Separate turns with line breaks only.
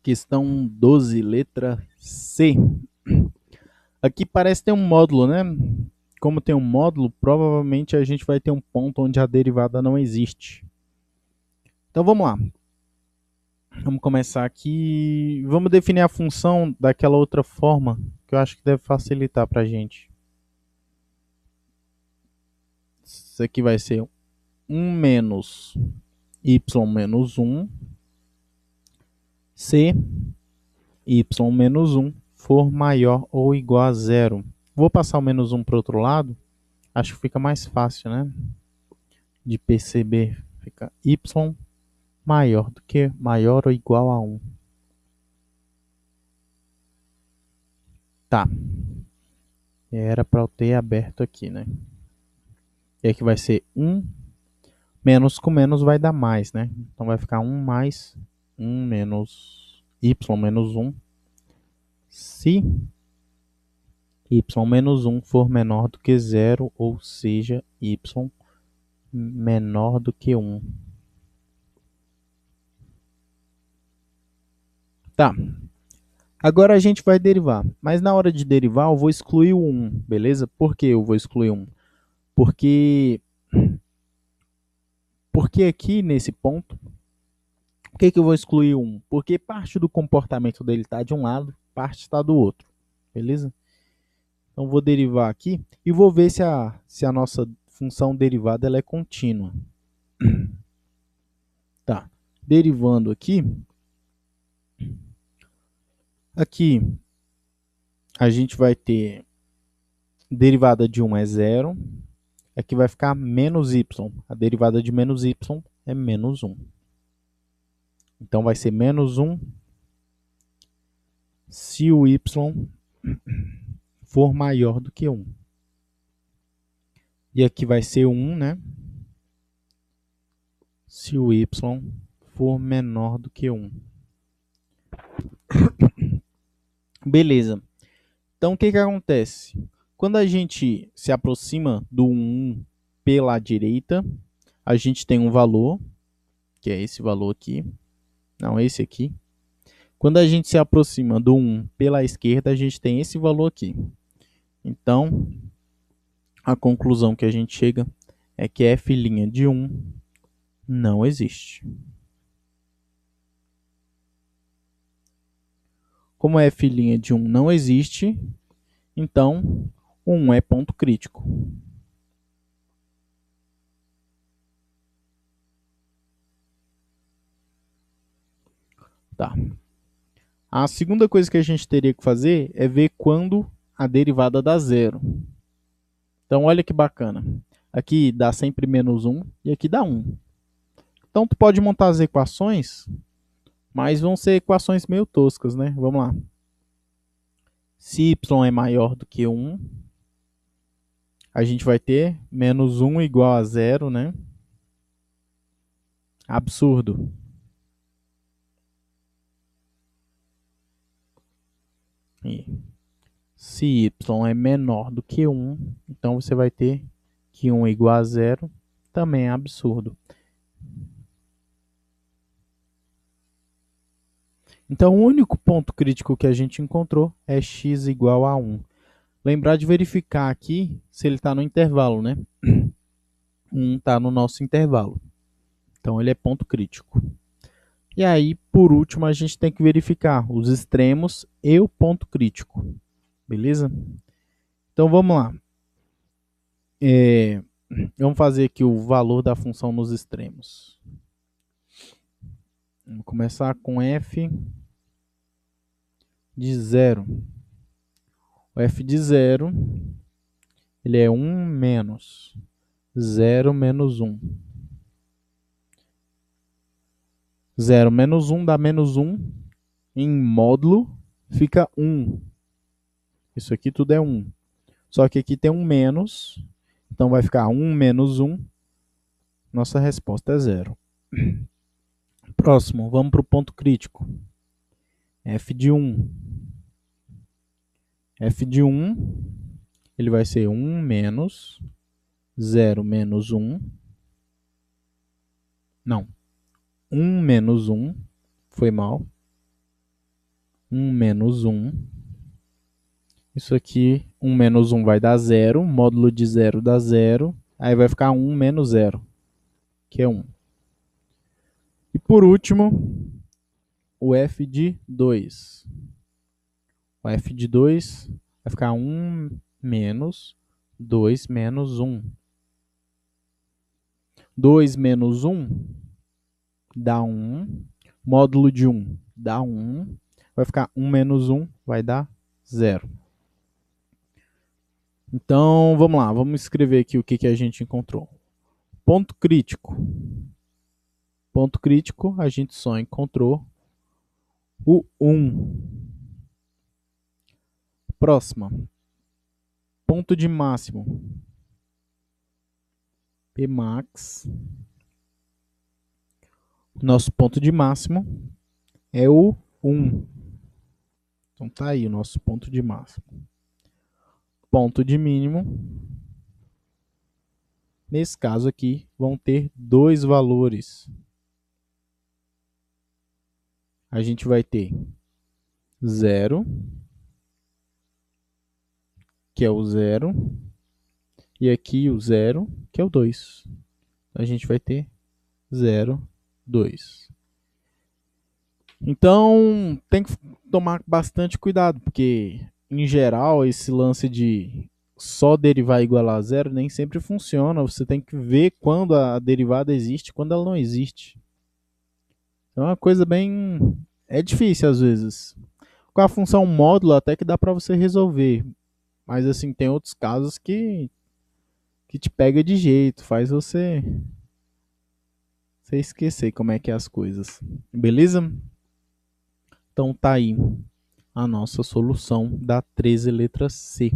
Questão 12, letra C. Aqui parece ter um módulo, né? Como tem um módulo, provavelmente a gente vai ter um ponto onde a derivada não existe. Então vamos lá. Vamos começar aqui. Vamos definir a função daquela outra forma, que eu acho que deve facilitar para a gente. Isso aqui vai ser 1 menos y menos 1, se y menos 1 for maior ou igual a zero. Vou passar o menos 1 para o outro lado. Acho que fica mais fácil, né? De perceber. Fica y maior ou igual a 1. Tá. Era para eu ter aberto aqui, né? E aqui vai ser 1. Menos com menos vai dar mais, né? Então vai ficar 1 mais 1 menos y menos 1. Se y menos 1 for menor do que 0, ou seja, y menor do que 1. Tá. Agora a gente vai derivar. Mas na hora de derivar eu vou excluir o 1, beleza? Por que eu vou excluir 1? Porque aqui nesse ponto, por que eu vou excluir o 1? Porque parte do comportamento dele está de um lado, parte está do outro, beleza? Então vou derivar aqui e vou ver se a nossa função derivada ela é contínua. Tá. Derivando aqui a gente vai ter derivada de 1 é 0. Aqui vai ficar menos y. A derivada de menos y é menos 1. Então vai ser menos 1 se o y for maior do que 1. E aqui vai ser 1, né? Se o y for menor do que 1. Beleza. Então o que acontece? Quando a gente se aproxima do 1 pela direita, a gente tem um valor, que é esse valor aqui. Não, esse aqui. Quando a gente se aproxima do 1 pela esquerda, a gente tem esse valor aqui. Então, a conclusão que a gente chega é que f' de 1 não existe. Como f' de 1 não existe, então o 1 é ponto crítico. Tá. A segunda coisa que a gente teria que fazer é ver quando a derivada dá zero. Então, olha que bacana. Aqui dá sempre menos 1 e aqui dá 1. Então, tu pode montar as equações, mas vão ser equações meio toscas, né? Vamos lá. Se y é maior do que 1, a gente vai ter menos 1 igual a 0, né? Absurdo. E se y é menor do que 1, então você vai ter que 1 igual a 0, também é absurdo. Então, o único ponto crítico que a gente encontrou é x igual a 1. Lembrar de verificar aqui se ele está no intervalo, né? 1 está no nosso intervalo. Então, ele é ponto crítico. E aí, por último, a gente tem que verificar os extremos e o ponto crítico. Beleza? Então, vamos lá. Vamos fazer aqui o valor da função nos extremos. Vamos começar com f de 0. O f de 0, ele é 1 menos 0 menos 1. 0 menos 1 dá menos 1. Em módulo, fica 1. Isso aqui tudo é 1. Só que aqui tem um menos. Então vai ficar 1 menos 1. Nossa resposta é 0. Próximo, vamos para o ponto crítico. F de 1. F de 1, ele vai ser 1 menos 0 menos 1. Não. 1 menos 1. Foi mal. 1 menos 1. Isso aqui, 1 menos 1 vai dar 0. Módulo de 0 dá 0. Aí vai ficar 1 menos 0, que é 1. E por último, o f de 2. O f de 2 vai ficar 1 menos 2 menos 1. 2 menos 1 dá 1. Módulo de 1 dá 1. Vai ficar 1 menos 1, vai dar 0. Então, vamos lá. Vamos escrever aqui o que a gente encontrou. Ponto crítico. Ponto crítico, a gente só encontrou o 1. Próxima. Ponto de máximo. Pmax. Nosso ponto de máximo é o 1. Então tá aí o nosso ponto de máximo. Ponto de mínimo. Nesse caso aqui, vão ter dois valores. A gente vai ter 0, que é o 0, e aqui o 0, que é o 2. A gente vai ter 0, 2. Então, tem que tomar bastante cuidado, porque, em geral, esse lance de só derivar igual a zero nem sempre funciona. Você tem que ver quando a derivada existe e quando ela não existe. Então, é uma coisa bem... É difícil, às vezes. Com a função módulo, até que dá para você resolver. Mas, assim, tem outros casos que te pega de jeito, faz você esquecer como é que é as coisas. Beleza? Então tá aí a nossa solução da 13, letra C.